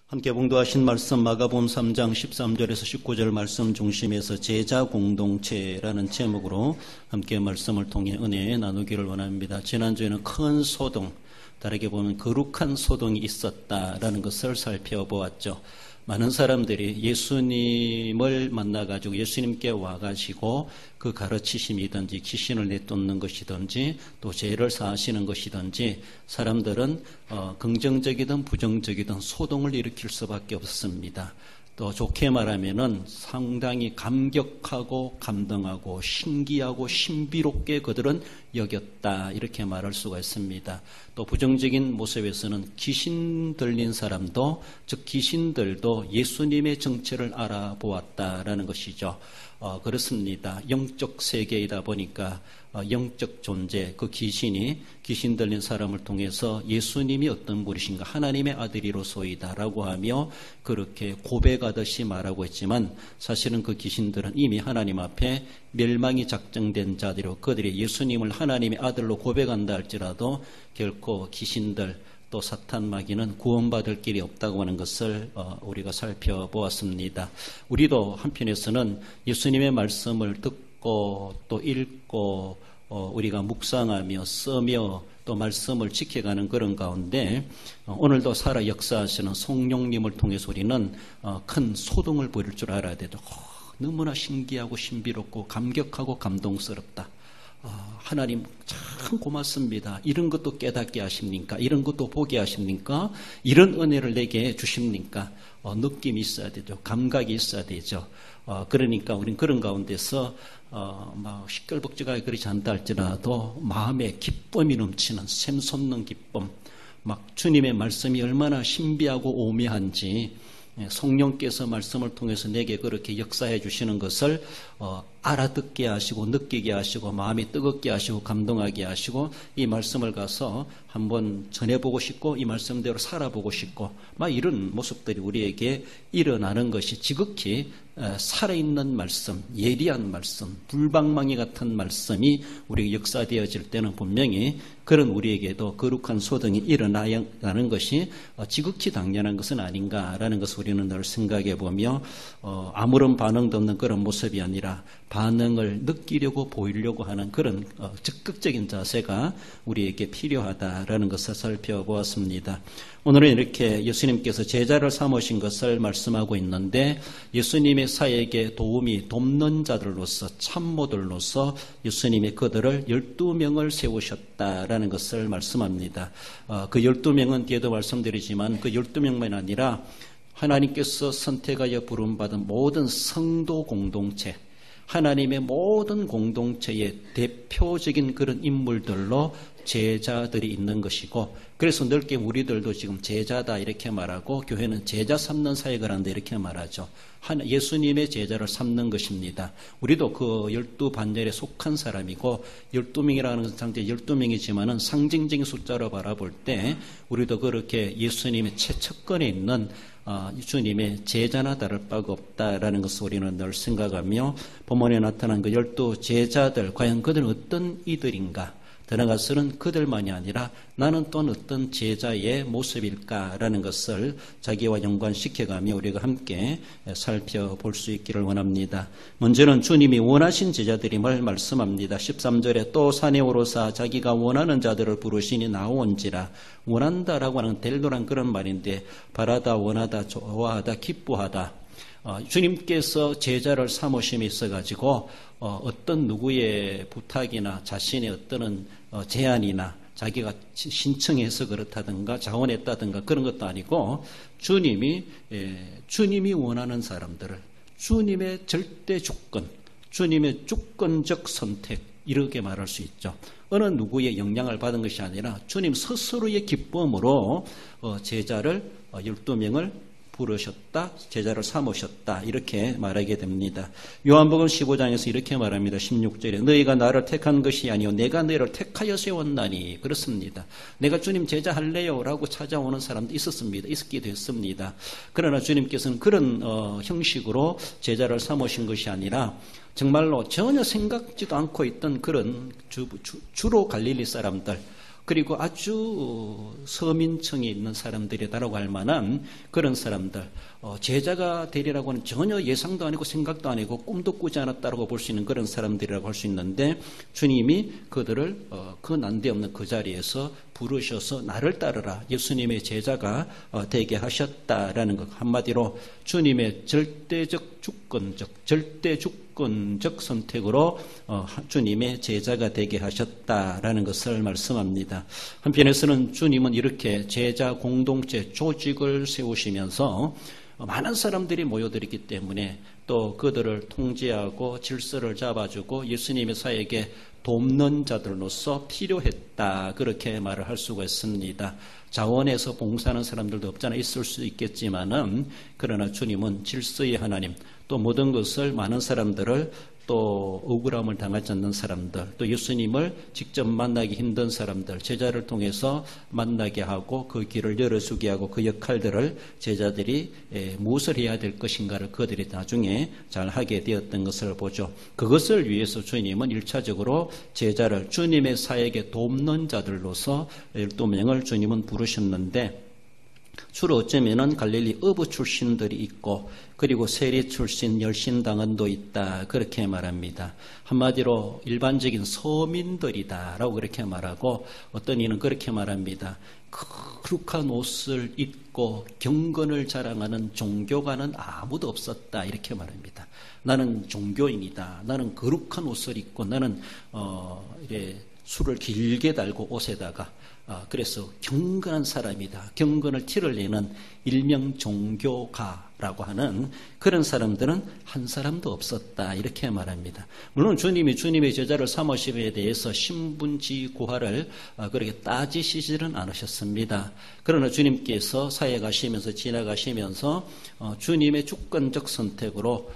함께 봉독하신 말씀 마가복음 3장 13절에서 19절 말씀 중심에서 제자 공동체라는 제목으로 함께 말씀을 통해 은혜 나누기를 원합니다. 지난주에는 큰 소동, 다르게 보면 거룩한 소동이 있었다라는 것을 살펴보았죠. 많은 사람들이 예수님을 만나가지고 예수님께 와가지고 그 가르치심이든지 귀신을 내쫓는 것이든지 또 죄를 사하시는 것이든지 사람들은 긍정적이든 부정적이든 소동을 일으킬 수밖에 없습니다. 또 좋게 말하면은 상당히 감격하고 감동하고 신기하고 신비롭게 그들은 여겼다, 이렇게 말할 수가 있습니다. 또 부정적인 모습에서는 귀신 들린 사람도, 즉 귀신들도 예수님의 정체를 알아보았다라는 것이죠. 그렇습니다. 영적 세계이다 보니까 영적 존재, 그 귀신이 귀신 들린 사람을 통해서 예수님이 어떤 분이신가, 하나님의 아들이로소이다라고 하며 그렇게 고백하듯이 말하고 있지만 사실은 그 귀신들은 이미 하나님 앞에 멸망이 작정된 자들이고 그들이 예수님을 하나님의 아들로 고백한다 할지라도 결코 귀신들 또 사탄 마귀는 구원받을 길이 없다고 하는 것을 우리가 살펴보았습니다. 우리도 한편에서는 예수님의 말씀을 듣고 또 읽고 우리가 묵상하며 쓰며 또 말씀을 지켜가는 그런 가운데 오늘도 살아 역사하시는 성령님을 통해서 우리는 큰 소동을 부릴 줄 알아야 되죠. 너무나 신기하고 신비롭고 감격하고 감동스럽다. 하나님 참 고맙습니다. 이런 것도 깨닫게 하십니까? 이런 것도 보게 하십니까? 이런 은혜를 내게 주십니까? 느낌이 있어야 되죠. 감각이 있어야 되죠. 그러니까 우리는 그런 가운데서 막 시끌벅적하게 그렇지 않다 할지라도 마음에 기쁨이 넘치는 샘솟는 기쁨, 막 주님의 말씀이 얼마나 신비하고 오묘한지 성령께서 말씀을 통해서 내게 그렇게 역사해 주시는 것을 알아듣게 하시고 느끼게 하시고 마음이 뜨겁게 하시고 감동하게 하시고 이 말씀을 가서 한번 전해보고 싶고 이 말씀대로 살아보고 싶고 막 이런 모습들이 우리에게 일어나는 것이 지극히 살아있는 말씀, 예리한 말씀, 불방망이 같은 말씀이 우리에게 역사되어질 때는 분명히 그런 우리에게도 거룩한 소동이 일어나는 것이 지극히 당연한 것은 아닌가라는 것을 우리는 늘 생각해 보며 아무런 반응도 없는 그런 모습이 아니라 반응을 느끼려고 보이려고 하는 그런 적극적인 자세가 우리에게 필요하다라는 것을 살펴보았습니다. 오늘은 이렇게 예수님께서 제자를 삼으신 것을 말씀하고 있는데 예수님의 사역에 돕는 자들로서 참모들로서 예수님이 그들을 12명을 세우셨다라는 것을 말씀합니다. 그 12명은 뒤에도 말씀드리지만 그 12명만 아니라 하나님께서 선택하여 부름받은 모든 성도 공동체, 하나님의 모든 공동체의 대표적인 그런 인물들로 제자들이 있는 것이고, 그래서 넓게 우리들도 지금 제자다 이렇게 말하고 교회는 제자 삼는 사역을 한다 이렇게 말하죠. 예수님의 제자를 삼는 것입니다. 우리도 그 12반열에 속한 사람이고 12명이라는 상태 12명이지만은 상징적인 숫자로 바라볼 때 우리도 그렇게 예수님의 최측근에 있는 주님의 제자나 다를 바가 없다라는 것을 우리는 늘 생각하며 본문에 나타난 그 12제자들, 과연 그들은 어떤 이들인가? 더 나아가서는 그들만이 아니라 나는 또한 어떤 제자의 모습일까라는 것을 자기와 연관시켜가며 우리가 함께 살펴볼 수 있기를 원합니다. 먼저는 주님이 원하신 제자들임을 말씀합니다. 13절에 또 산에 오르사 자기가 원하는 자들을 부르시니 나온지라. 원한다라고 하는 델로란 그런 말인데 바라다, 원하다, 좋아하다, 기뻐하다. 주님께서 제자를 삼으심이 있어가지고 어떤 누구의 부탁이나 자신의 어떤 제안이나 자기가 신청해서 그렇다든가 자원했다든가 그런 것도 아니고 주님이 원하는 사람들을 주님의 절대 주권, 주님의 주권적 선택 이렇게 말할 수 있죠. 어느 누구의 영향을 받은 것이 아니라 주님 스스로의 기쁨으로 제자를 12명을 부르셨다, 제자를 삼으셨다 이렇게 말하게 됩니다. 요한복음 15장에서 이렇게 말합니다. 16절에 너희가 나를 택한 것이 아니요 내가 너희를 택하여 세웠나니. 그렇습니다. 내가 주님 제자 할래요 라고 찾아오는 사람도 있었기도 했습니다. 그러나 주님께서는 그런 형식으로 제자를 삼으신 것이 아니라 정말로 전혀 생각지도 않고 있던 그런 주로 갈릴리 사람들, 그리고 아주 서민층에 있는 사람들이다라고 할 만한 그런 사람들, 제자가 되리라고 하는 전혀 예상도 아니고 생각도 아니고 꿈도 꾸지 않았다라고 볼 수 있는 그런 사람들이라고 할 수 있는데, 주님이 그들을 그 난데없는 그 자리에서 부르셔서 나를 따르라, 예수님의 제자가 되게 하셨다라는 것. 한마디로 주님의 절대적 주권적 선택으로 주님의 제자가 되게 하셨다라는 것을 말씀합니다. 한편에서는 주님은 이렇게 제자 공동체 조직을 세우시면서 많은 사람들이 모여들었기 때문에 또 그들을 통제하고 질서를 잡아주고 예수님의 사역에 돕는 자들로서 필요했다, 그렇게 말을 할 수가 있습니다. 자원해서 봉사하는 사람들도 없잖아, 있을 수 있겠지만은, 그러나 주님은 질서의 하나님, 또 모든 것을, 많은 사람들을, 또 억울함을 당하지 않는 사람들, 또 예수님을 직접 만나기 힘든 사람들, 제자를 통해서 만나게 하고 그 길을 열어주게 하고, 그 역할들을 제자들이 무엇을 해야 될 것인가를 그들이 나중에 잘 하게 되었던 것을 보죠. 그것을 위해서 주님은 1차적으로 제자를 주님의 사역에 돕는 자들로서 12명을 주님은 부르셨는데, 주로 어쩌면은 갈릴리 어부 출신들이 있고, 그리고 세리 출신 열신당원도 있다, 그렇게 말합니다. 한마디로 일반적인 서민들이다라고 그렇게 말하고, 어떤 이는 그렇게 말합니다. 거룩한 옷을 입고 경건을 자랑하는 종교가는 아무도 없었다, 이렇게 말합니다. 나는 종교인이다, 나는 거룩한 옷을 입고, 나는 이래 술을 길게 달고 옷에다가, 그래서 경건한 사람이다, 경건을 티를 내는 일명 종교가라고 하는 그런 사람들은 한 사람도 없었다, 이렇게 말합니다. 물론 주님이 주님의 제자를 삼으심에 대해서 신분지 고하를 그렇게 따지시지는 않으셨습니다. 그러나 주님께서 사역하시면서 지나가시면서 주님의 주권적 선택으로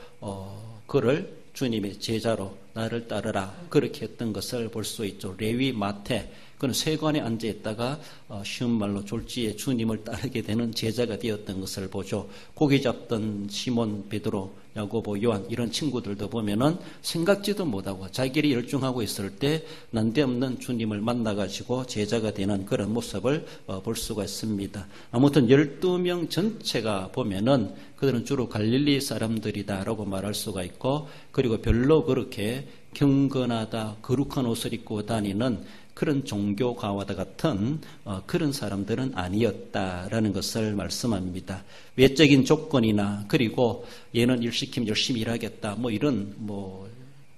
그를 주님의 제자로 나를 따르라, 그렇게 했던 것을 볼 수 있죠. 레위, 마태, 그는 세관에 앉아 있다가 쉬운 말로 졸지에 주님을 따르게 되는 제자가 되었던 것을 보죠. 고기 잡던 시몬, 베드로, 야고보, 요한, 이런 친구들도 보면은 생각지도 못하고 자기들이 열중하고 있을 때 난데없는 주님을 만나가지고 제자가 되는 그런 모습을 볼 수가 있습니다. 아무튼 12명 전체가 보면은 그들은 주로 갈릴리 사람들이다라고 말할 수가 있고, 그리고 별로 그렇게 경건하다, 거룩한 옷을 입고 다니는 그런 종교가와 같은 그런 사람들은 아니었다라는 것을 말씀합니다. 외적인 조건이나, 그리고 얘는 일 시키면 열심히 일하겠다, 이런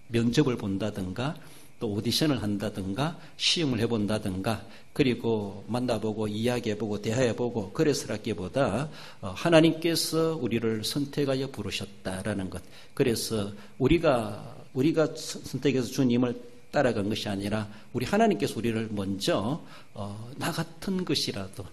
면접을 본다든가, 또 오디션을 한다든가, 시험을 해본다든가, 그리고 만나보고 이야기해보고 대화해보고 그래서라기보다 하나님께서 우리를 선택하여 부르셨다라는 것. 그래서 우리가 선택해서 주님을 따라간 것이 아니라 우리 하나님께서 우리를 먼저 나 같은 것이라도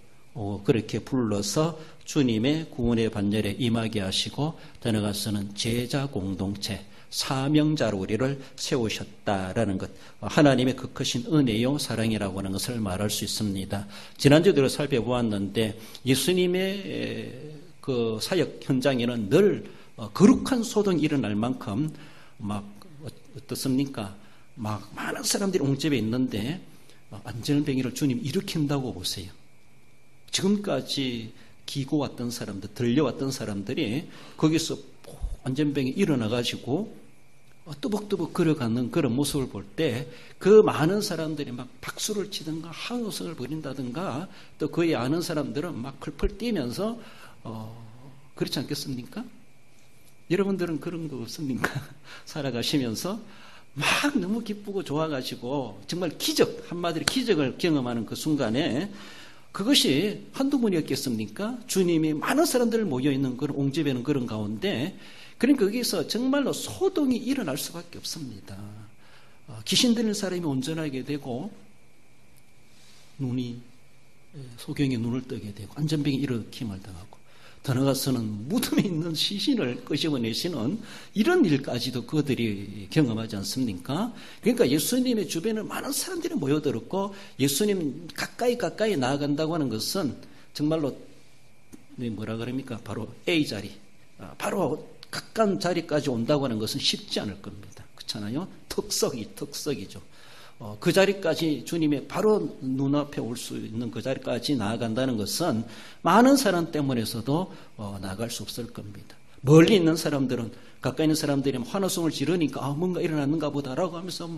그렇게 불러서 주님의 구원의 반열에 임하게 하시고, 더 나아가서는 제자 공동체, 사명자로 우리를 세우셨다라는 것, 하나님의 그 크신 은혜요 사랑이라고 하는 것을 말할 수 있습니다. 지난주에 살펴보았는데 예수님의 그 사역 현장에는 늘 거룩한 소동이 일어날 만큼 어떻습니까? 많은 사람들이 옹집에 있는데 안전뱅이를 주님 일으킨다고 보세요. 지금까지 기고 왔던 사람들, 들려왔던 사람들이 거기서 안전뱅이 일어나가지고 뚜벅뚜벅 걸어가는 그런 모습을 볼 때 그 많은 사람들이 막 박수를 치든가 환호성을 벌인다든가, 또 그의 아는 사람들은 막 펄펄 뛰면서 그렇지 않겠습니까? 여러분들은 그런 거 없습니까? 살아가시면서 막 너무 기쁘고 좋아가지고 정말 기적, 한마디로 기적을 경험하는 그 순간에 그것이 한두 번이었겠습니까? 주님이 많은 사람들 모여있는 그런 옹집에는 그런 가운데, 그러니까 거기서 정말로 소동이 일어날 수밖에 없습니다. 귀신 들린 사람이 온전하게 되고, 소경이 눈을 뜨게 되고, 안전병이 일으킴을 당하고, 더 나아가서는 무덤에 있는 시신을 끄집어내시는 이런 일까지도 그들이 경험하지 않습니까? 그러니까 예수님의 주변에 많은 사람들이 모여들었고, 예수님 가까이 나아간다고 하는 것은 정말로 뭐라 그럽니까? 바로 A자리, 바로 가까운 자리까지 온다고 하는 것은 쉽지 않을 겁니다. 그렇잖아요? 특석이죠. 그 자리까지 주님의 바로 눈앞에 올 수 있는 그 자리까지 나아간다는 것은 많은 사람 때문에서도 나아갈 수 없을 겁니다. 멀리 있는 사람들은, 가까이 있는 사람들이 환호성을 지르니까 뭔가 일어났는가 보다라고 하면서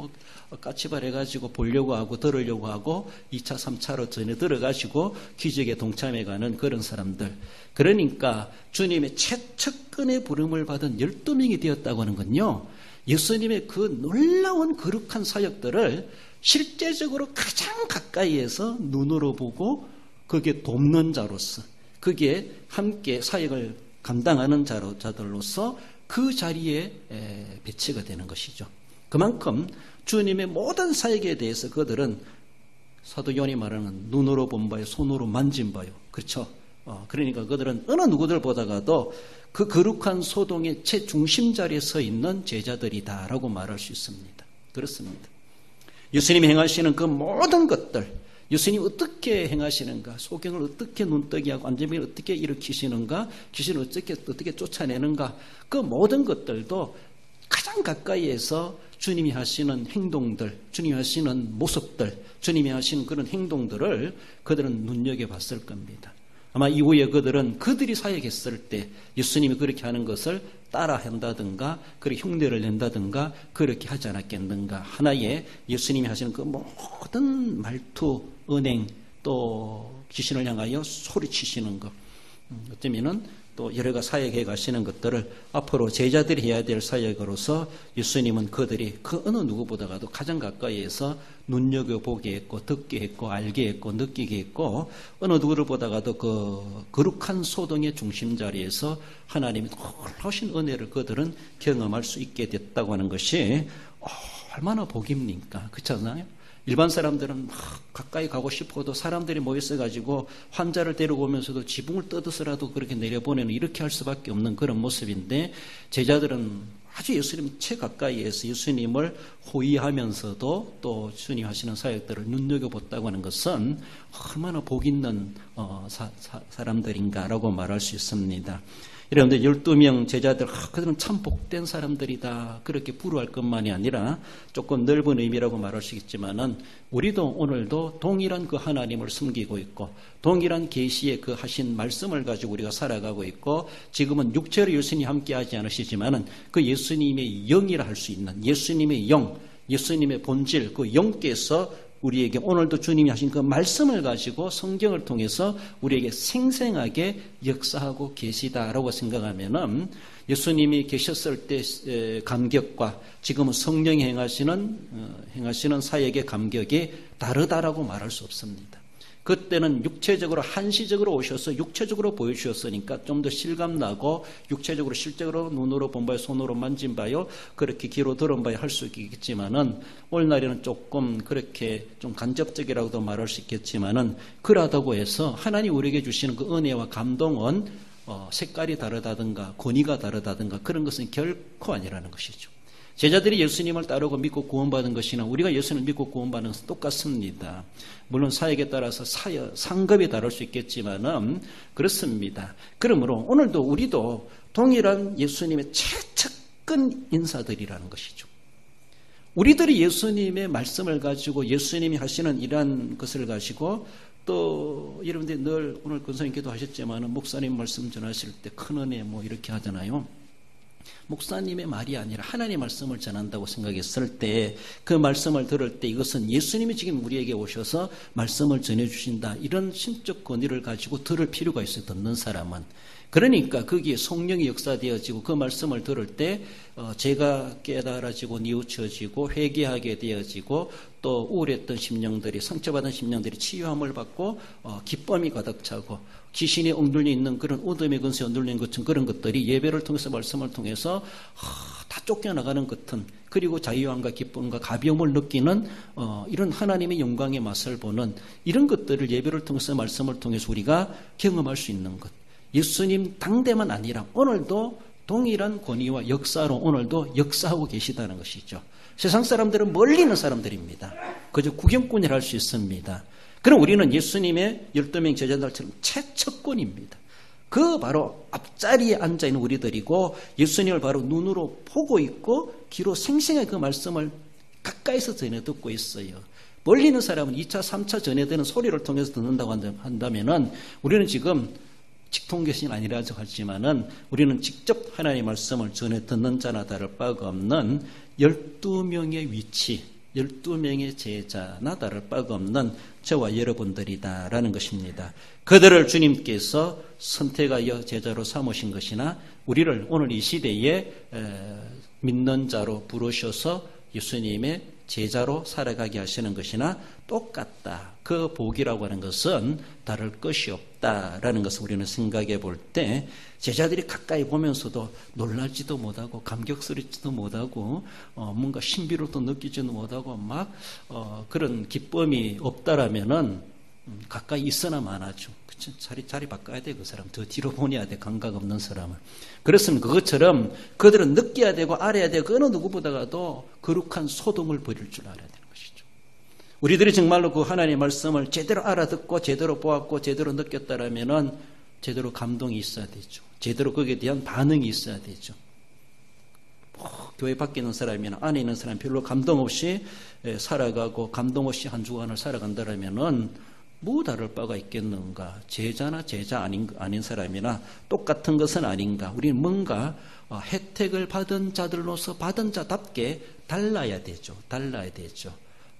까치발 해가지고 보려고 하고 들으려고 하고 2차, 3차로 전에 들어가시고 기적에 동참해가는 그런 사람들. 그러니까 주님의 최측근의 부름을 받은 12명이 되었다고 하는 건요, 예수님의 그 놀라운 거룩한 사역들을 실제적으로 가장 가까이에서 눈으로 보고 그게 돕는 자로서, 그게 함께 사역을 감당하는 자들로서 그 자리에 배치가 되는 것이죠. 그만큼 주님의 모든 사역에 대해서 그들은 사도 요한이 말하는 눈으로 본 바요, 손으로 만진 바요. 그렇죠? 그러니까 그들은 어느 누구들보다가도 그 거룩한 소동의 최중심 자리에 서 있는 제자들이다라고 말할 수 있습니다. 그렇습니다. 예수님이 행하시는 그 모든 것들, 예수님이 어떻게 행하시는가, 소경을 어떻게 눈뜨기하고 안전병을 어떻게 일으키시는가, 귀신을 어떻게 쫓아내는가, 그 모든 것들도 가장 가까이에서 주님이 하시는 행동들, 주님이 하시는 모습들, 주님이 하시는 그런 행동들을 그들은 눈여겨봤을 겁니다. 아마 이후에 그들은 그들이 사역했을 때 예수님이 그렇게 하는 것을 따라 한다든가, 그렇게 흉내를 낸다든가, 그렇게 하지 않았겠는가. 하나의 예수님이 하시는 그 모든 말투, 은행, 또 귀신을 향하여 소리치시는 것, 어쩌면은 또 여러 가지 사역해 가시는 것들을 앞으로 제자들이 해야 될 사역으로서 예수님은 그들이 그 어느 누구보다도 가장 가까이에서 눈여겨보게 했고, 듣게 했고, 알게 했고, 느끼게 했고, 어느 누구보다도 그 거룩한 소동의 중심 자리에서 하나님의 놀라우신 은혜를 그들은 경험할 수 있게 됐다고 하는 것이 얼마나 복입니까? 그렇지 않나요? 일반 사람들은 막 가까이 가고 싶어도 사람들이 모여서가지고 환자를 데리고 오면서도 지붕을 뜯어서라도 그렇게 내려보내는, 이렇게 할 수밖에 없는 그런 모습인데, 제자들은 아주 예수님 최가까이에서 예수님을 호위하면서도 또 주님 하시는 사역들을 눈여겨봤다고 하는 것은 얼마나 복 있는 사람들인가라고 말할 수 있습니다. 여러분들 12명 제자들, 그들은 참 복된 사람들이다, 그렇게 부러워할 것만이 아니라 조금 넓은 의미라고 말할 수 있지만은, 우리도 오늘도 동일한 그 하나님을 섬기고 있고, 동일한 계시의 그 하신 말씀을 가지고 우리가 살아가고 있고, 지금은 육체로 예수님이 함께 하지 않으시지만은 그 예수님의 영이라 할 수 있는 예수님의 영, 예수님의 본질, 그 영께서 우리에게 오늘도 주님이 하신 그 말씀을 가지고 성경을 통해서 우리에게 생생하게 역사하고 계시다라고 생각하면은, 예수님이 계셨을 때 감격과 지금은 성령이 행하시는 사역의 감격이 다르다라고 말할 수 없습니다. 그때는 육체적으로 한시적으로 오셔서 육체적으로 보여주셨으니까 좀 더 실감나고, 육체적으로 실제로 눈으로 본 바요, 손으로 만진 바요, 그렇게 귀로 들은 바요 할 수 있겠지만은, 오늘날에는 조금 그렇게 좀 간접적이라고도 말할 수 있겠지만은, 그러다고 해서 하나님 우리에게 주시는 그 은혜와 감동은 색깔이 다르다든가 권위가 다르다든가 그런 것은 결코 아니라는 것이죠. 제자들이 예수님을 따르고 믿고 구원받은 것이나 우리가 예수님을 믿고 구원받는 것은 똑같습니다. 물론 사역에 따라서 상급이 다를 수 있겠지만은 그렇습니다. 그러므로 오늘도 우리도 동일한 예수님의 최측근 인사들이라는 것이죠. 우리들이 예수님의 말씀을 가지고 예수님이 하시는 이러한 것을 가지고, 또 여러분들이 늘 오늘 권사님 기도하셨지만은 목사님 말씀 전하실 때 큰 은혜 이렇게 하잖아요. 목사님의 말이 아니라 하나님의 말씀을 전한다고 생각했을 때, 그 말씀을 들을 때 이것은 예수님이 지금 우리에게 오셔서 말씀을 전해주신다, 이런 신적 권위를 가지고 들을 필요가 있어요, 듣는 사람은. 그러니까 거기에 성령이 역사되어지고 그 말씀을 들을 때 제가 깨달아지고 뉘우쳐지고 회개하게 되어지고, 또 우울했던 심령들이, 상처받은 심령들이 치유함을 받고 기쁨이 가득 차고, 귀신이 엉들려 있는 그런 어둠의 근세에 엉들려 있는 것처럼 그런 것들이 예배를 통해서, 말씀을 통해서 다 쫓겨나가는 것은, 그리고 자유함과 기쁨과 가벼움을 느끼는 이런 하나님의 영광의 맛을 보는 이런 것들을 예배를 통해서, 말씀을 통해서 우리가 경험할 수 있는 것. 예수님 당대만 아니라 오늘도 동일한 권위와 역사로 오늘도 역사하고 계시다는 것이죠. 세상 사람들은 멀리 있는 사람들입니다. 그저 구경꾼이라 할 수 있습니다. 그럼 우리는 예수님의 12명 제자들처럼 최측근입니다. 그 바로 앞자리에 앉아있는 우리들이고, 예수님을 바로 눈으로 보고 있고 귀로 생생하게 그 말씀을 가까이서 전해 듣고 있어요. 멀리 있는 사람은 2차, 3차 전해되는 소리를 통해서 듣는다고 한다면은 우리는 지금 직통계신이 아니라고 하지만은 우리는 직접 하나님의 말씀을 전해 듣는 자나 다를 바가 없는 12명의 위치, 12명의 제자나 다를 바가 없는 저와 여러분들이다라는 것입니다. 그들을 주님께서 선택하여 제자로 삼으신 것이나 우리를 오늘 이 시대에 믿는 자로 부르셔서 예수님의 제자로 살아가게 하시는 것이나 똑같다. 그 복이라고 하는 것은 다를 것이 없다라는 것을 우리는 생각해 볼 때 제자들이 가까이 보면서도 놀랄지도 못하고 감격스럽지도 못하고 뭔가 신비로도 느끼지도 못하고 막 그런 기쁨이 없다라면은 가까이 있으나 마나죠. 그치? 자리 바꿔야 돼. 그 사람 더 뒤로 보내야 돼. 감각 없는 사람을. 그렇으면 그것처럼 그들은 느껴야 되고 알아야 되고 어느 누구보다도 거룩한 소동을 벌일 줄 알아야 되는 것이죠. 우리들이 정말로 그 하나님의 말씀을 제대로 알아듣고 제대로 보았고 제대로 느꼈다라면은 제대로 감동이 있어야 되죠. 제대로 거기에 대한 반응이 있어야 되죠. 교회 밖에 있는 사람이나 안에 있는 사람이 별로 감동 없이 살아가고 감동 없이 한 주간을 살아간다라면은 뭐 다를 바가 있겠는가? 제자나 제자 아닌 사람이나 똑같은 것은 아닌가? 우리는 뭔가 혜택을 받은 자들로서 받은 자답게 달라야 되죠. 달라야 되죠.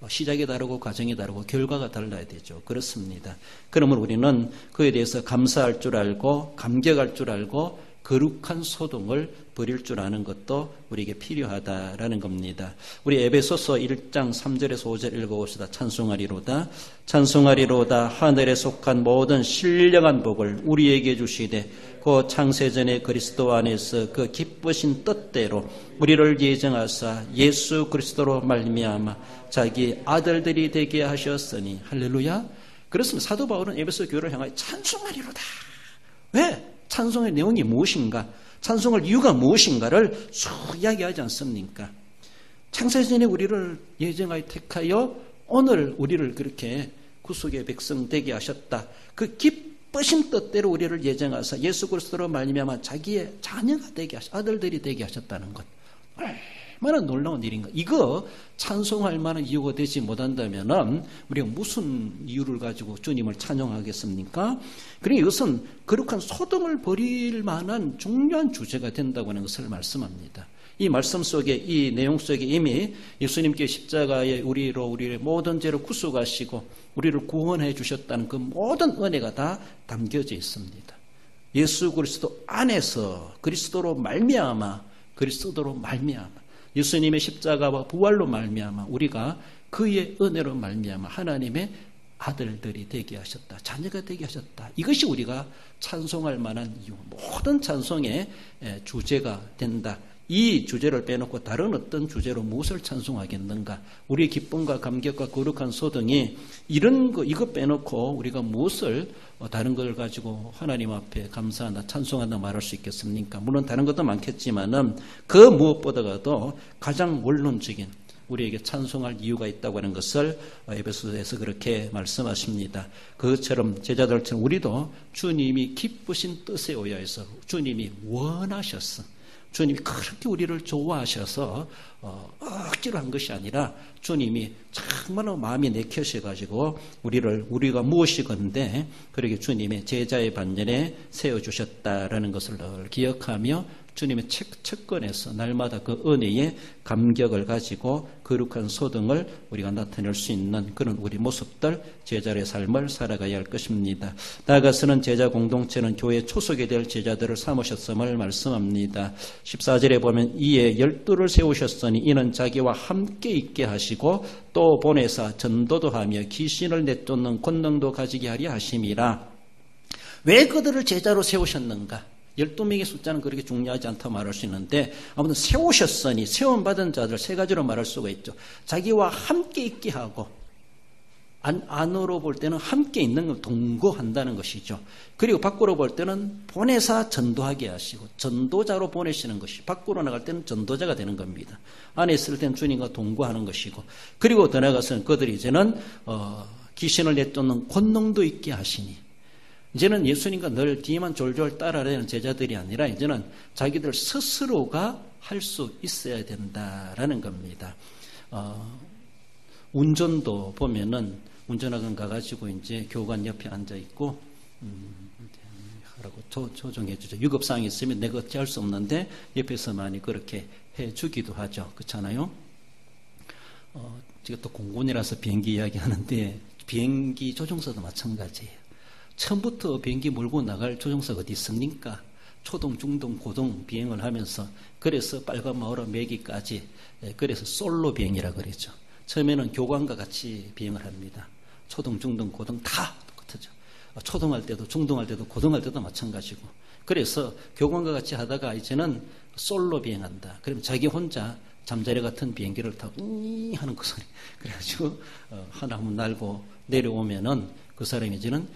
시작이 다르고 과정이 다르고 결과가 달라야 되죠. 그렇습니다. 그러면 우리는 그에 대해서 감사할 줄 알고 감격할 줄 알고 거룩한 소동을 벌일 줄 아는 것도 우리에게 필요하다라는 겁니다. 우리 에베소서 1장 3절에서 5절 읽어봅시다. 찬송하리로다. 찬송하리로다. 하늘에 속한 모든 신령한 복을 우리에게 주시되 그 창세전에 그리스도 안에서 그 기쁘신 뜻대로 우리를 예정하사 예수 그리스도로 말미암아 자기 아들들이 되게 하셨으니 할렐루야. 그렇습니다. 사도 바울은 에베소 교회를 향하여 찬송하리로다. 왜? 찬송의 내용이 무엇인가? 찬송할 이유가 무엇인가를 쭉 이야기하지 않습니까? 창세전에 우리를 예정하여 택하여 오늘 우리를 그렇게 구속의 백성 되게 하셨다. 그 기쁘신 뜻대로 우리를 예정하사 예수 그리스도로 말미암아 자기의 자녀가 되게 아들들이 되게 하셨다는 것. 얼마나 놀라운 일인가. 이거 찬송할 만한 이유가 되지 못한다면 우리가 무슨 이유를 가지고 주님을 찬양하겠습니까? 그러니까 이것은 거룩한 소동을 벌일 만한 중요한 주제가 된다고 하는 것을 말씀합니다. 이 말씀 속에 이 내용 속에 이미 예수님께 십자가에 우리의 모든 죄를 구속하시고 우리를 구원해 주셨다는 그 모든 은혜가 다 담겨져 있습니다. 예수 그리스도 안에서 그리스도로 말미암아 예수님의 십자가와 부활로 말미암아 우리가 그의 은혜로 말미암아 하나님의 아들들이 되게 하셨다. 자녀가 되게 하셨다. 이것이 우리가 찬송할 만한 이유. 모든 찬송의 주제가 된다. 이 주제를 빼놓고 다른 어떤 주제로 무엇을 찬송하겠는가? 우리의 기쁨과 감격과 거룩한 소등이 이런 거 이거 빼놓고 우리가 무엇을 다른 걸 가지고 하나님 앞에 감사한다, 찬송한다 말할 수 있겠습니까? 물론 다른 것도 많겠지만은 그 무엇보다도 가장 원론적인 우리에게 찬송할 이유가 있다고 하는 것을 에베소서에서 그렇게 말씀하십니다. 그것처럼 제자들처럼 우리도 주님이 기쁘신 뜻에 의하여서 주님이 원하셨어. 주님이 그렇게 우리를 좋아하셔서 억지로 한 것이 아니라 주님이 정말로 마음이 내켜셔가지고 우리가 무엇이건데 그렇게 주님의 제자의 반전에 세워주셨다라는 것을 늘 기억하며 주님의 채권에서 날마다 그 은혜의 감격을 가지고 거룩한 소등을 우리가 나타낼 수 있는 그런 우리 모습들 제자의 삶을 살아가야 할 것입니다. 나아가서는 제자 공동체는 교회 초석이 될 제자들을 삼으셨음을 말씀합니다. 14절에 보면 이에 12를 세우셨으니 이는 자기와 함께 있게 하시고 또 보내사 전도도 하며 귀신을 내쫓는 권능도 가지게 하려 하심이라. 왜 그들을 제자로 세우셨는가? 12명의 숫자는 그렇게 중요하지 않다 말할 수 있는데 아무튼 세우셨으니 세움받은 자들 세 가지로 말할 수가 있죠. 자기와 함께 있게 하고 안으로 볼 때는 함께 있는 걸 동거한다는 것이죠. 그리고 밖으로 볼 때는 보내사 전도하게 하시고 전도자로 보내시는 것이 밖으로 나갈 때는 전도자가 되는 겁니다. 안에 있을 때는 주님과 동거하는 것이고 그리고 더 나아가서는 그들이 이제는 귀신을 내쫓는 권능도 있게 하시니 이제는 예수님과 늘 뒤에만 졸졸 따라다니는 제자들이 아니라 이제는 자기들 스스로가 할 수 있어야 된다라는 겁니다. 운전도 보면은 운전학원 가가지고 이제 교관 옆에 앉아 있고 하라고 조정해 주죠. 유급사항이 있으면 내가 어찌할 수 없는데 옆에서 많이 그렇게 해 주기도 하죠. 그렇잖아요. 제가 또 공군이라서 비행기 이야기하는데 비행기 조종사도 마찬가지예요. 처음부터 비행기 몰고 나갈 조종사가 어디 있습니까? 초동, 중동, 고동 비행을 하면서 그래서 빨간 마을로 매기까지 그래서 솔로 비행이라 그랬죠. 처음에는 교관과 같이 비행을 합니다. 초동, 중동, 고동 다 똑같죠. 초동할 때도 중동할 때도 고동할 때도 마찬가지고 그래서 교관과 같이 하다가 이제는 솔로 비행한다. 그러면 자기 혼자 잠자리 같은 비행기를 타고 하는 그 소리. 그래가지고 하나 한번 날고 내려오면은 그 사람이 이제는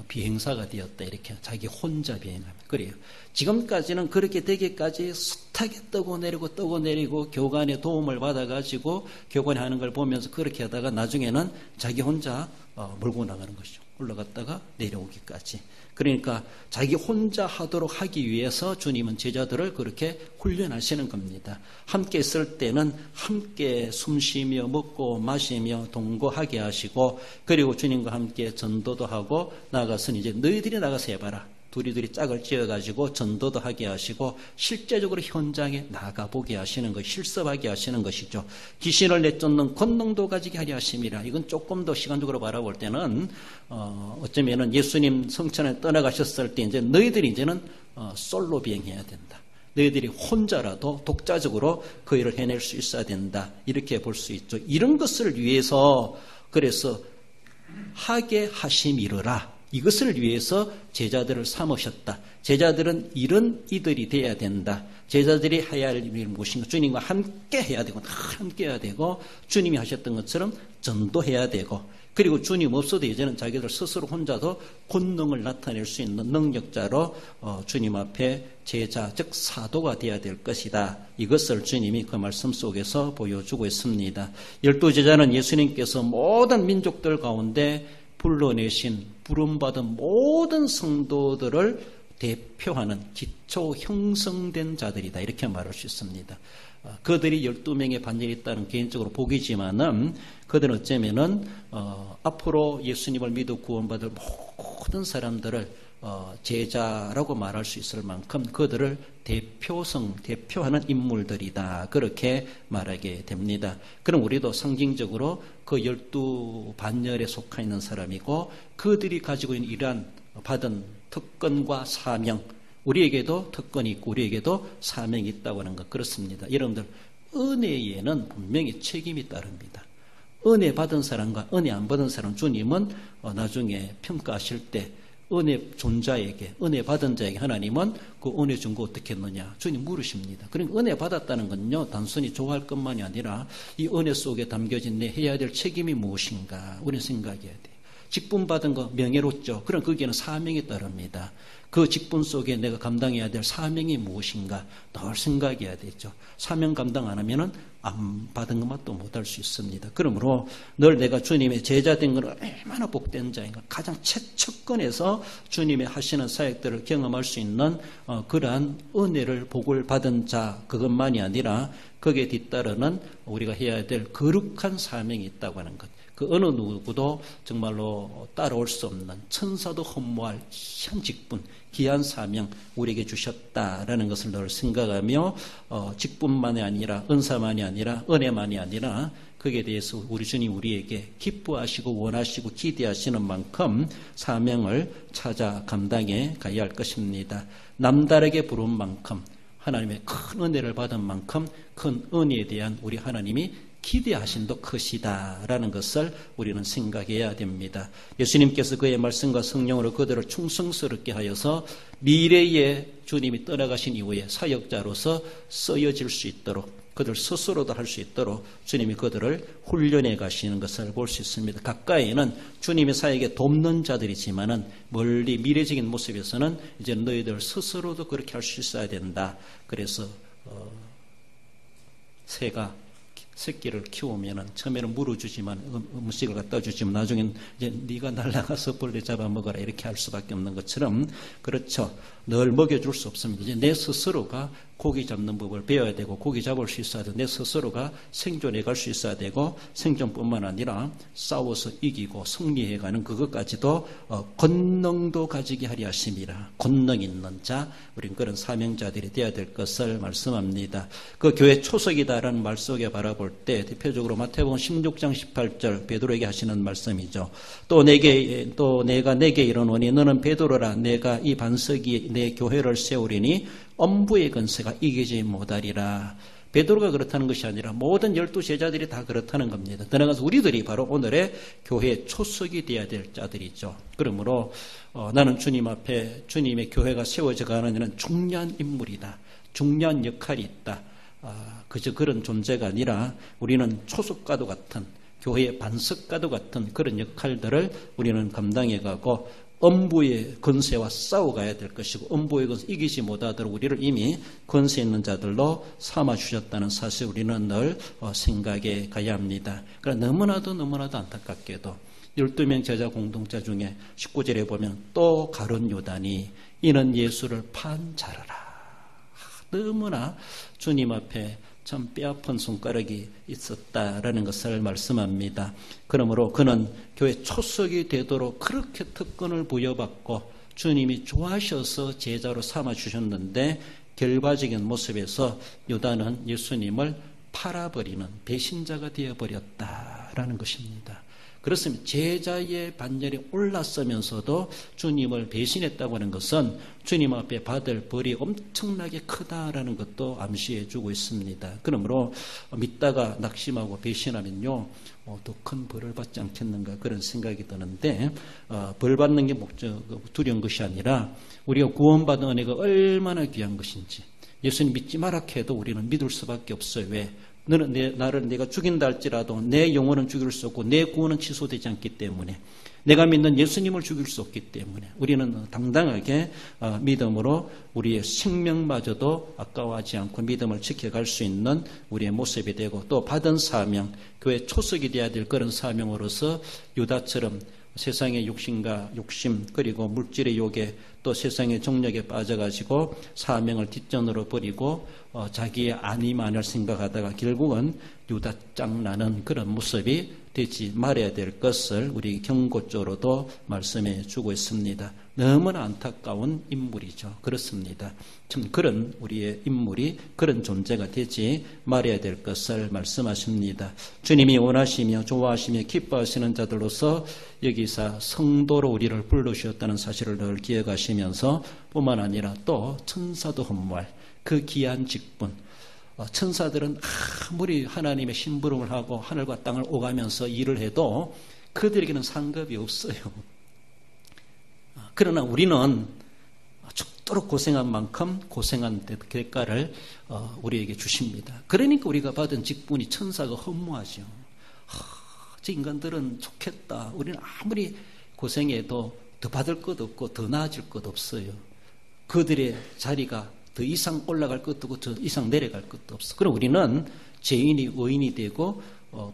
비행사가 되었다. 이렇게 자기 혼자 비행하면 그래요. 지금까지는 그렇게 되기까지 숱하게 떠고 내리고 교관의 도움을 받아가지고 교관이 하는 걸 보면서 그렇게 하다가 나중에는 자기 혼자 몰고 나가는 것이죠. 올라갔다가 내려오기까지. 그러니까 자기 혼자 하도록 하기 위해서 주님은 제자들을 그렇게 훈련하시는 겁니다. 함께 있을 때는 함께 숨쉬며 먹고 마시며 동거하게 하시고 그리고 주님과 함께 전도도 하고 나가서는 이제 너희들이 나가서 해봐라. 둘이 짝을 지어가지고 전도도 하게 하시고 실제적으로 현장에 나가보게 하시는 것, 실습하게 하시는 것이죠. 귀신을 내쫓는 권능도 가지게 하려 하심이라. 이건 조금 더 시간적으로 바라볼 때는 어쩌면은 예수님 성천에 떠나가셨을 때 이제 너희들이 이제는 솔로 비행해야 된다. 너희들이 혼자라도 독자적으로 그 일을 해낼 수 있어야 된다. 이렇게 볼 수 있죠. 이런 것을 위해서 그래서 하게 하심이르라. 이것을 위해서 제자들을 삼으셨다. 제자들은 이런 이들이 되어야 된다. 제자들이 해야 할 일이 무엇인가? 주님과 함께 해야 되고, 함께 해야 되고, 주님이 하셨던 것처럼 전도해야 되고, 그리고 주님 없어도 이제는 자기들 스스로 혼자도 권능을 나타낼 수 있는 능력자로 주님 앞에 제자, 즉 사도가 되어야 될 것이다. 이것을 주님이 그 말씀 속에서 보여주고 있습니다. 12제자는 예수님께서 모든 민족들 가운데 불러내신 부름받은 모든 성도들을 대표하는 기초 형성된 자들이다. 이렇게 말할 수 있습니다. 그들이 12명의 반열이 있다는 개인적으로 복이지만은 그들은 어쩌면은 앞으로 예수님을 믿어 구원받을 모든 사람들을 제자라고 말할 수 있을 만큼 그들을 대표하는 인물들이다. 그렇게 말하게 됩니다. 그럼 우리도 상징적으로 그 12반열에 속해 있는 사람이고 그들이 가지고 있는 이러한 받은 특권과 사명, 우리에게도 특권이 있고 우리에게도 사명이 있다고 하는 것 그렇습니다. 여러분들 은혜에는 분명히 책임이 따릅니다. 은혜 받은 사람과 은혜 안 받은 사람 주님은 나중에 평가하실 때 은혜 존자에게 은혜 받은 자에게 하나님은 그 은혜 준 거 어떻게 했느냐 주님 물으십니다. 그러니까 은혜 받았다는 건요 단순히 좋아할 것만이 아니라 이 은혜 속에 담겨진 내 해야 될 책임이 무엇인가 우리는 생각해야 돼요. 직분 받은 거 명예롭죠. 그럼 거기에는 사명이 따릅니다. 그 직분 속에 내가 감당해야 될 사명이 무엇인가 늘 생각해야 되죠. 사명 감당 안 하면은 안 받은 것만 또 못할 수 있습니다. 그러므로 늘 내가 주님의 제자 된 것은 얼마나 복된 자인가 가장 최측근에서 주님의 하시는 사역들을 경험할 수 있는 그러한 은혜를 복을 받은 자 그것만이 아니라 거기에 뒤따르는 우리가 해야 될 거룩한 사명이 있다고 하는 것. 그 어느 누구도 정말로 따라올 수 없는 천사도 흠모할 귀한 직분, 귀한 사명 우리에게 주셨다라는 것을 늘 생각하며 직분만이 아니라 은사만이 아니라 은혜만이 아니라 거기에 대해서 우리 주님 우리에게 기뻐하시고 원하시고 기대하시는 만큼 사명을 찾아 감당해 가야 할 것입니다. 남다르게 부른 만큼 하나님의 큰 은혜를 받은 만큼 큰 은혜에 대한 우리 하나님이 기대하심도 크시다라는 것을 우리는 생각해야 됩니다. 예수님께서 그의 말씀과 성령으로 그들을 충성스럽게 하여서 미래에 주님이 떠나가신 이후에 사역자로서 쓰여질 수 있도록 그들 스스로도 할 수 있도록 주님이 그들을 훈련해 가시는 것을 볼 수 있습니다. 가까이는 주님의 사역에 돕는 자들이지만은 멀리 미래적인 모습에서는 이제 너희들 스스로도 그렇게 할 수 있어야 된다. 그래서 새가 새끼를 키우면은 처음에는 물어주지만 음식을 갖다 주지만 나중엔 이제 네가 날아가서 벌레 잡아먹어라 이렇게 할 수밖에 없는 것처럼 그렇죠. 늘 먹여줄 수 없습니다. 이제 내 스스로가 고기 잡는 법을 배워야 되고 고기 잡을 수 있어야 되고 내 스스로가 생존해 갈 수 있어야 되고 생존뿐만 아니라 싸워서 이기고 승리해가는 그것까지도 권능도 가지게 하려 하심이라. 권능 있는 자, 우린 그런 사명자들이 되어야 될 것을 말씀합니다. 그 교회 초석이다라는 말 속에 바라볼 때 대표적으로 마태복음 16장 18절 베드로에게 하시는 말씀이죠. 또 내가 내게 이르노니 너는 베드로라. 내가 이 반석 위에 내 교회를 세우리니 엄부의 권세가 이기지 못하리라. 베드로가 그렇다는 것이 아니라 모든 12제자들이 다 그렇다는 겁니다. 더 나아가서 우리들이 바로 오늘의 교회의 초석이 되어야 될 자들이죠. 그러므로 나는 주님 앞에 주님의 교회가 세워져 가는 데는 중요한 인물이다. 중요한 역할이 있다. 그저 그런 존재가 아니라 우리는 초석과도 같은 교회의 반석과도 같은 그런 역할들을 우리는 감당해가고 엄부의 권세와 싸워가야 될 것이고 엄부의 권세 이기지 못하도록 우리를 이미 권세 있는 자들로 삼아주셨다는 사실 우리는 늘 생각해 가야 합니다. 그러나 너무나도 안타깝게도 12명 제자 공동체 중에 19절에 보면 또 가룟 요단이 이는 예수를 판 자르라. 너무나 주님 앞에 참 뼈아픈 손가락이 있었다라는 것을 말씀합니다. 그러므로 그는 교회 초석이 되도록 그렇게 특권을 부여받고 주님이 좋아하셔서 제자로 삼아주셨는데 결과적인 모습에서 요단은 예수님을 팔아버리는 배신자가 되어버렸다라는 것입니다. 그렇습니다. 제자의 반열에 올랐으면서도 주님을 배신했다고 하는 것은 주님 앞에 받을 벌이 엄청나게 크다라는 것도 암시해 주고 있습니다. 그러므로 믿다가 낙심하고 배신하면요 더 큰 벌을 받지 않겠는가 그런 생각이 드는데 벌 받는 게 두려운 것이 아니라 우리가 구원받은 은혜가 얼마나 귀한 것인지 예수님 믿지 마라 해도 우리는 믿을 수밖에 없어요. 왜? 너는 나를 내가 죽인다 할지라도 내 영혼은 죽일 수 없고 내 구원은 취소되지 않기 때문에 내가 믿는 예수님을 죽일 수 없기 때문에 우리는 당당하게 믿음으로 우리의 생명마저도 아까워하지 않고 믿음을 지켜갈 수 있는 우리의 모습이 되고 또 받은 사명, 교회 초석이 되어야 될 그런 사명으로서 유다처럼 세상의 욕심과 욕심 그리고 물질의 욕에 또 세상의 정력에 빠져가지고 사명을 뒷전으로 버리고 자기의 아니만을 생각하다가 결국은 유다짱 나는 그런 모습이 되지 말아야 될 것을 우리 경고조로도 말씀해 주고 있습니다. 너무나 안타까운 인물이죠. 그렇습니다. 참 그런 우리의 인물이 그런 존재가 되지 말아야 될 것을 말씀하십니다. 주님이 원하시며 좋아하시며 기뻐하시는 자들로서 여기서 성도로 우리를 불러주셨다는 사실을 늘 기억하시면서 뿐만 아니라 또 천사도 흠모할 그 귀한 직분 천사들은 아무리 하나님의 심부름을 하고 하늘과 땅을 오가면서 일을 해도 그들에게는 상급이 없어요. 그러나 우리는 죽도록 고생한 만큼 고생한 대가를 우리에게 주십니다. 그러니까 우리가 받은 직분이 천사가 흠모하죠. 저 인간들은 좋겠다. 우리는 아무리 고생해도 더 받을 것 없고 더 나아질 것 없어요. 그들의 자리가 더 이상 올라갈 것도 없고 더 이상 내려갈 것도 없어. 그럼 우리는 죄인이 의인이 되고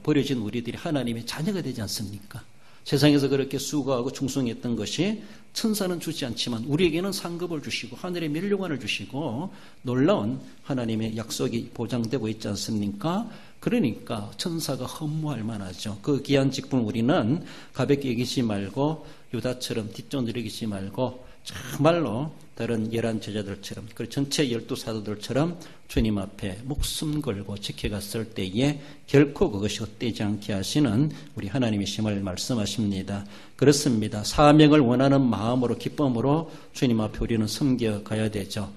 버려진 우리들이 하나님의 자녀가 되지 않습니까? 세상에서 그렇게 수고하고 충성했던 것이 천사는 주지 않지만 우리에게는 상급을 주시고 하늘의 멸류관을 주시고 놀라운 하나님의 약속이 보장되고 있지 않습니까? 그러니까 천사가 흠모할 만하죠. 그 귀한 직분 우리는 가볍게 여기지 말고 유다처럼 뒷전을 여기지 말고 정말로 다른 11제자들처럼 그리고 전체 12사도들처럼 주님 앞에 목숨 걸고 지켜갔을 때에 결코 그것이 헛되지 않게 하시는 우리 하나님이심을 말씀하십니다. 그렇습니다. 사명을 원하는 마음으로 기쁨으로 주님 앞에 우리는 섬겨가야 되죠.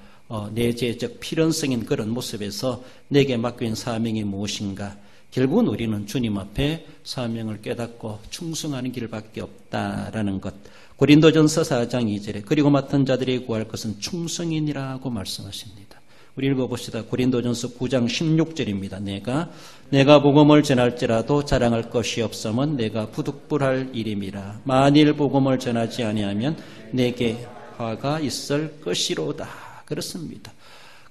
내재적 필연성인 그런 모습에서 내게 맡긴 사명이 무엇인가? 결국은 우리는 주님 앞에 사명을 깨닫고 충성하는 길밖에 없다라는 것. 고린도전서 4장 2절에 그리고 맡은 자들이 구할 것은 충성이니라고 말씀하십니다. 우리 읽어봅시다. 고린도전서 9장 16절입니다. 내가 복음을 전할지라도 자랑할 것이 없으면 내가 부득불할 일임이라. 만일 복음을 전하지 아니하면 내게 화가 있을 것이로다. 그렇습니다.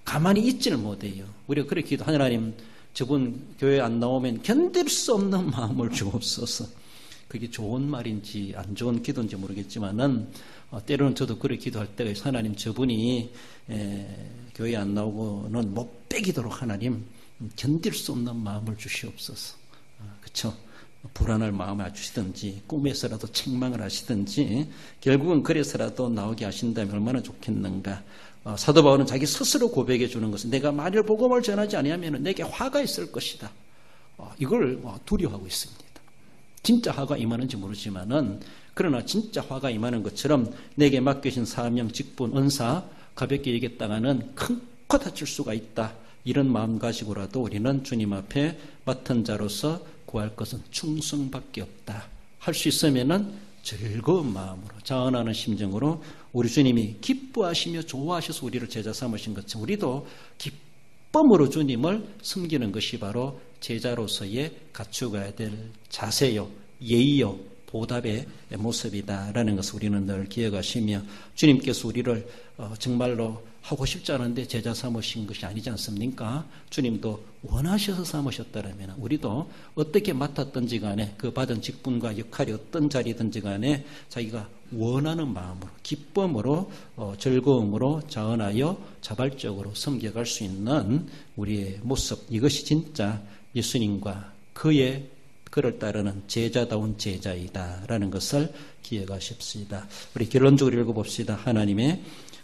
가만히 있지를 못해요. 우리가 그렇게 기도하나님 저분 교회 안 나오면 견딜 수 없는 마음을 주옵소서. 그게 좋은 말인지 안 좋은 기도인지 모르겠지만은 때로는 저도 그렇게 기도할 때가 있어요. 하나님, 저분이 교회 안 나오고는 못 빼기도록 하나님 견딜 수 없는 마음을 주시옵소서. 그렇죠? 불안할 마음을 주시든지 꿈에서라도 책망을 하시든지 결국은 그래서라도 나오게 하신다면 얼마나 좋겠는가. 사도 바울은 자기 스스로 고백해 주는 것은 내가 만일 복음을 전하지 아니하면 내게 화가 있을 것이다. 이걸 두려워하고 있습니다. 진짜 화가 임하는지 모르지만은 그러나 진짜 화가 임하는 것처럼 내게 맡겨진 사명, 직분, 은사 가볍게 얘기했다가는 큰 코 다칠 수가 있다. 이런 마음 가지고라도 우리는 주님 앞에 맡은 자로서 구할 것은 충성밖에 없다. 할 수 있으면은 즐거운 마음으로 자원하는 심정으로 우리 주님이 기뻐하시며 좋아하셔서 우리를 제자 삼으신 것처럼 우리도 기쁨으로 주님을 섬기는 것이 바로 제자로서의 갖추어야 될 자세요, 예의요, 보답의 모습이다라는 것을 우리는 늘 기억하시며 주님께서 우리를 정말로 하고 싶지 않은데 제자 삼으신 것이 아니지 않습니까? 주님도 원하셔서 삼으셨다면 우리도 어떻게 맡았든지 간에 그 받은 직분과 역할이 어떤 자리든지 간에 자기가 원하는 마음으로 기쁨으로 즐거움으로 자원하여 자발적으로 섬겨갈 수 있는 우리의 모습, 이것이 진짜 예수님과 그를 따르는 제자다운 제자이다라는 것을 기억하십시다. 우리 결론적으로 읽어봅시다.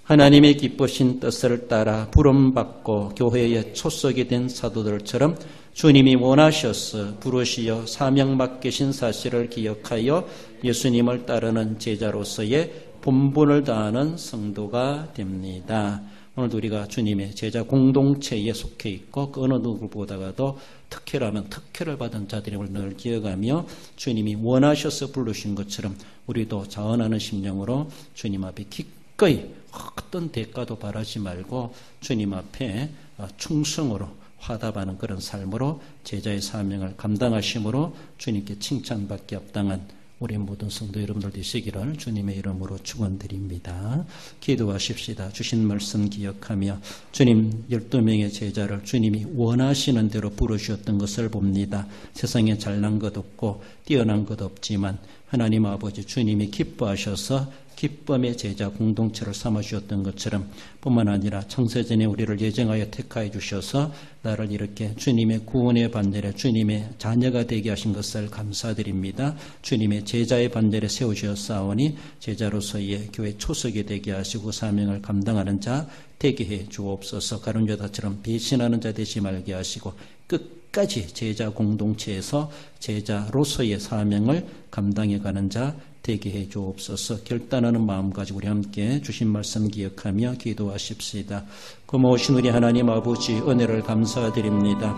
하나님의 기쁘신 뜻을 따라 부름받고 교회에 초석이 된 사도들처럼 주님이 원하셔서 부르시어 사명 맡기신 사실을 기억하여 예수님을 따르는 제자로서의 본분을 다하는 성도가 됩니다. 오늘도 우리가 주님의 제자 공동체에 속해 있고 그 어느 누구보다도 특혜라면 특혜를 받은 자들임을 늘 기억하며 주님이 원하셔서 부르신 것처럼 우리도 자원하는 심령으로 주님 앞에 기꺼이 어떤 대가도 바라지 말고 주님 앞에 충성으로 화답하는 그런 삶으로 제자의 사명을 감당하심으로 주님께 칭찬받기 합당한 우리 모든 성도 여러분들 되시기를 주님의 이름으로 축원드립니다. 기도하십시다. 주신 말씀 기억하며 주님 12명의 제자를 주님이 원하시는 대로 부르셨던 것을 봅니다. 세상에 잘난 것 없고 뛰어난 것 없지만 하나님 아버지 주님이 기뻐하셔서 기쁨의 제자 공동체를 삼아주셨던 것처럼 뿐만 아니라 창세전에 우리를 예정하여 택하여 주셔서 나를 이렇게 주님의 구원의 반열에 주님의 자녀가 되게 하신 것을 감사드립니다. 주님의 제자의 반열에 세우셨사오니 제자로서의 교회 초석이 되게 하시고 사명을 감당하는 자 되게 해 주옵소서. 가룟 유다처럼 배신하는 자 되지 말게 하시고 끝까지 제자 공동체에서 제자로서의 사명을 감당해가는 자 되게 해 주옵소서. 결단하는 마음 가지고 우리 함께 주신 말씀 기억하며 기도하십시다. 고마우신 우리 하나님 아버지 은혜를 감사드립니다.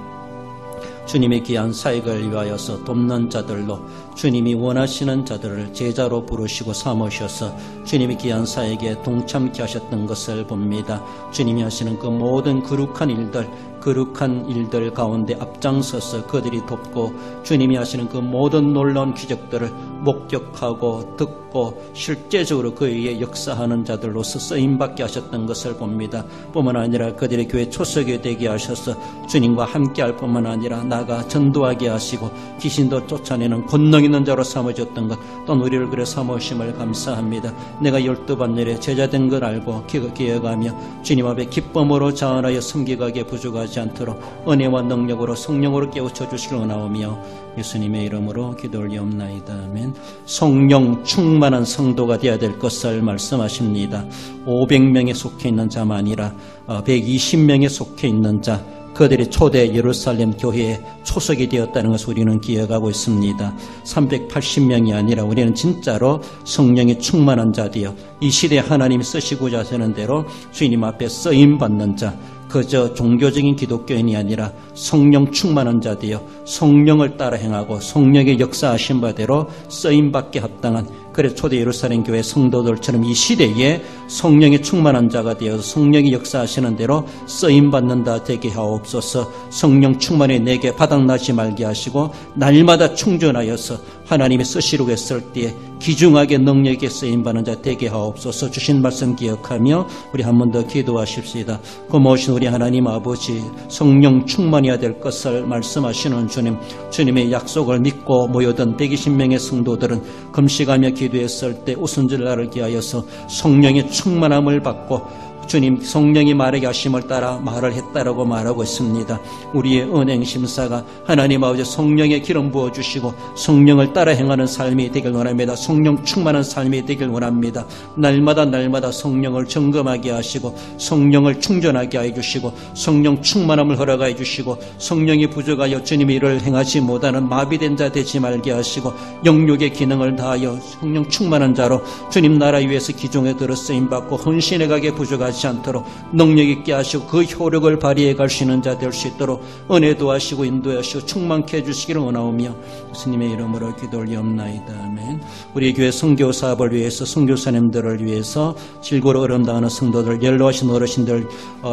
주님의 귀한 사역을 위하여서 돕는 자들로 주님이 원하시는 자들을 제자로 부르시고 삼으셔서 주님의 귀한 사역에 동참케 하셨던 것을 봅니다. 주님이 하시는 그 모든 거룩한 일들 가운데 앞장서서 그들이 돕고 주님이 하시는 그 모든 놀라운 기적들을 목격하고 듣고 실제적으로 그 위에 역사하는 자들로서 쓰임받게 하셨던 것을 봅니다. 뿐만 아니라 그들의 교회 초석이 되게 하셔서 주님과 함께할 뿐만 아니라 나가 전도하게 하시고 귀신도 쫓아내는 권능 있는 자로 삼으셨던 것 또는 우리를 그래 삼으심을 감사합니다. 내가 12반열에 제자된 걸 알고 기억하며 주님 앞에 기쁨으로 자원하여 섬기가게 부족하지 않도록 은혜와 능력으로 성령으로 깨우쳐 주시길 원하오며 예수님의 이름으로 기도 올리옵나이다. 아멘. 성령 충만한 성도가 되어야 될 것을 말씀하십니다. 500명에 속해 있는 자만 아니라 120명에 속해 있는 자 그들이 초대 예루살렘 교회에 초석이 되었다는 것을 우리는 기억하고 있습니다. 380명이 아니라 우리는 진짜로 성령이 충만한 자 되어 이 시대에 하나님이 쓰시고자 하시는 대로 주님 앞에 쓰임받는 자 그저 종교적인 기독교인이 아니라 성령 충만한 자 되어 성령을 따라 행하고 성령의 역사하신 바대로 쓰임받게 합당한 그래서 초대 예루살렘 교회 성도들처럼 이 시대에 성령이 충만한 자가 되어서 성령이 역사하시는 대로 쓰임받는 자 되게 하옵소서. 성령 충만히 내게 바닥나지 말게 하시고 날마다 충전하여서 하나님이 쓰시려고 했을 때에 기중하게 능력에 쓰임받는 자 되게 하옵소서. 주신 말씀 기억하며 우리 한 번 더 기도하십시다. 고마우신 우리 하나님 아버지, 성령 충만해야 될 것을 말씀하시는 주님, 주님의 약속을 믿고 모여든 120명의 성도들은 금식하며 기도했을 때 오순절날을 기하여서 성령의 충만함을 받고 주님 성령이 말하게 하심을 따라 말을 했다라고 말하고 있습니다. 우리의 은행 심사가 하나님 아버지 성령의 기름 부어주시고 성령을 따라 행하는 삶이 되길 원합니다. 성령 충만한 삶이 되길 원합니다. 날마다 성령을 점검하게 하시고 성령을 충전하게 해주시고 성령 충만함을 허락해 주시고 성령이 부족하여 주님의 일을 행하지 못하는 마비된 자 되지 말게 하시고 영육의 기능을 다하여 성령 충만한 자로 주님 나라 위에서 기종에 들어 쓰임받고 헌신해 가게 부족하지 않도록 능력 있게 하시고 그 효력을 발휘해 갈 수 있는 자 될 수 있도록 은혜도 하시고 인도하시고 충만케 해주시기를 원하오며 예수님의 이름으로 기도 올리옵나이다. 아멘. 우리 교회 선교 사업을 위해서 선교사님들을 위해서 질고로 어려움당하는 성도들, 연로하신 어르신들,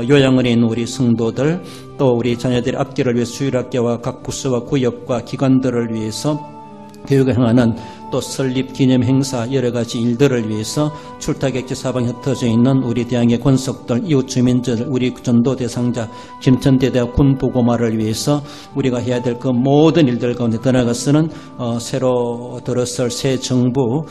요양원에 있는 우리 성도들, 또 우리 자녀들의 앞길을 위해서 주일학교와 각 부서와 구역과 기관들을 위해서 교육을 행하는 또 설립 기념 행사 여러 가지 일들을 위해서 출타객지 사방에 흩어져 있는 우리 대항의 권속들, 이웃 주민들, 우리 전도 대상자, 김천대대학 군부고마를 위해서 우리가 해야 될 그 모든 일들 가운데 더 나아가서는 새로 들어설 새 정부,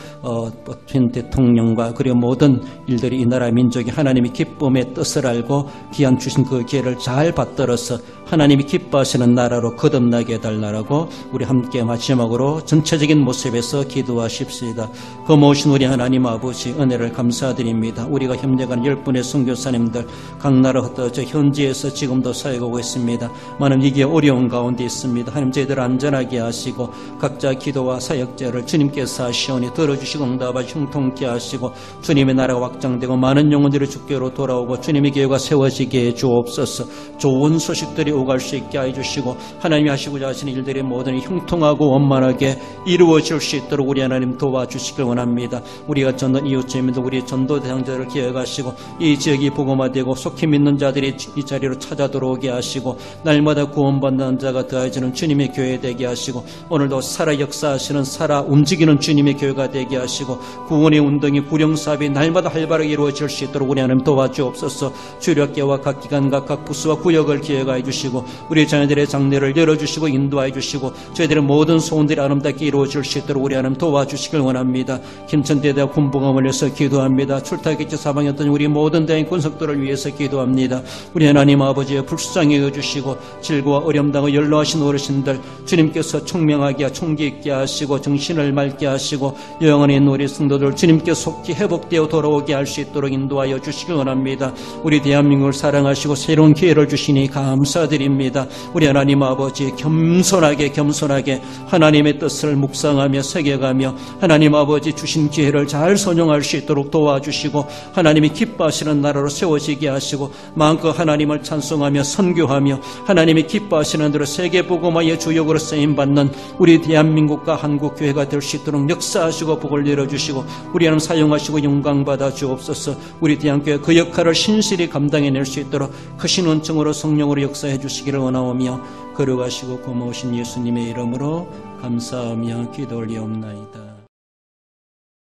핀 대통령과 그리고 모든 일들이 이 나라 민족이 하나님의 기쁨의 뜻을 알고 귀한 주신 그 기회를 잘 받들어서 하나님이 기뻐하시는 나라로 거듭나게 해달라고 우리 함께 마지막으로 전체적인 모습에서 기도하십시다. 고마우신 우리 하나님 아버지 은혜를 감사드립니다. 우리가 협력하는 10분의 선교사님들 각 나라 흩어져 현지에서 지금도 사역하고 있습니다. 많은 위기에 어려운 가운데 있습니다. 하나님 저희들 안전하게 하시고 각자 기도와 사역자를 주님께서 하시오니 들어주시고 응답하시고 형통케 하시고 주님의 나라가 확장되고 많은 영혼들이 주께로 돌아오고 주님의 교회가 세워지게 해 주옵소서. 좋은 소식들이 오갈 수 있게 해주시고 하나님이 하시고자 하시는 일들이 모든 형통하고 원만하게 이루어질 수 있도록 우리 하나님 도와주시길 원합니다. 우리가 전도 이웃주민들 우리 전도 대상자를 기억하시고 이 지역이 복음화되고 속히 믿는 자들이 이 자리로 찾아 들어오게 하시고 날마다 구원받는 자가 더해지는 주님의 교회 되게 하시고 오늘도 살아 역사하시는 살아 움직이는 주님의 교회가 되게 하시고 구원의 운동이 구령사업이 날마다 활발하게 이루어질 수 있도록 우리 하나님 도와주옵소서. 주력계와 각 기관과 각 부서와 구역을 기억하여 주시고 우리 자녀들의 장래를 열어주시고 인도하여 주시고 저희들의 모든 소원들이 아름답게 이루어질 수 있도록 우리 하나님 도와주시길 원합니다. 김천대대학 군부감을 위해서 기도합니다. 출타객지 사방이었던 우리 모든 대인 군석들을 위해서 기도합니다. 우리 하나님 아버지의 불쌍히 여주시고 질고와 어려움당하고 연로하신 어르신들 주님께서 총명하게 총기 있게 하시고 정신을 맑게 하시고 영원히 있는 우리 성도들 주님께 속히 회복되어 돌아오게 할 수 있도록 인도하여 주시길 원합니다. 우리 대한민국을 사랑하시고 새로운 기회를 주시니 감사드립니다. 우리 하나님 아버지 겸손하게 하나님의 뜻을 묵상하며 새겨가며 하나님 아버지 주신 기회를 잘 선용할 수 있도록 도와주시고 하나님이 기뻐하시는 나라로 세워지게 하시고 마음껏 하나님을 찬송하며 선교하며 하나님이 기뻐하시는 대로 세계복음화의 주역으로 쓰임받는 우리 대한민국과 한국교회가 될 수 있도록 역사하시고 복을 내려주시고 우리 하나님 사용하시고 영광받아 주옵소서. 우리 대한교회 그 역할을 신실히 감당해낼 수 있도록 크신 은총으로 성령으로 역사해 주시기를 원하오며 거룩하시고 고마우신 예수님의 이름으로 감사하며 기도 올리옵나이다.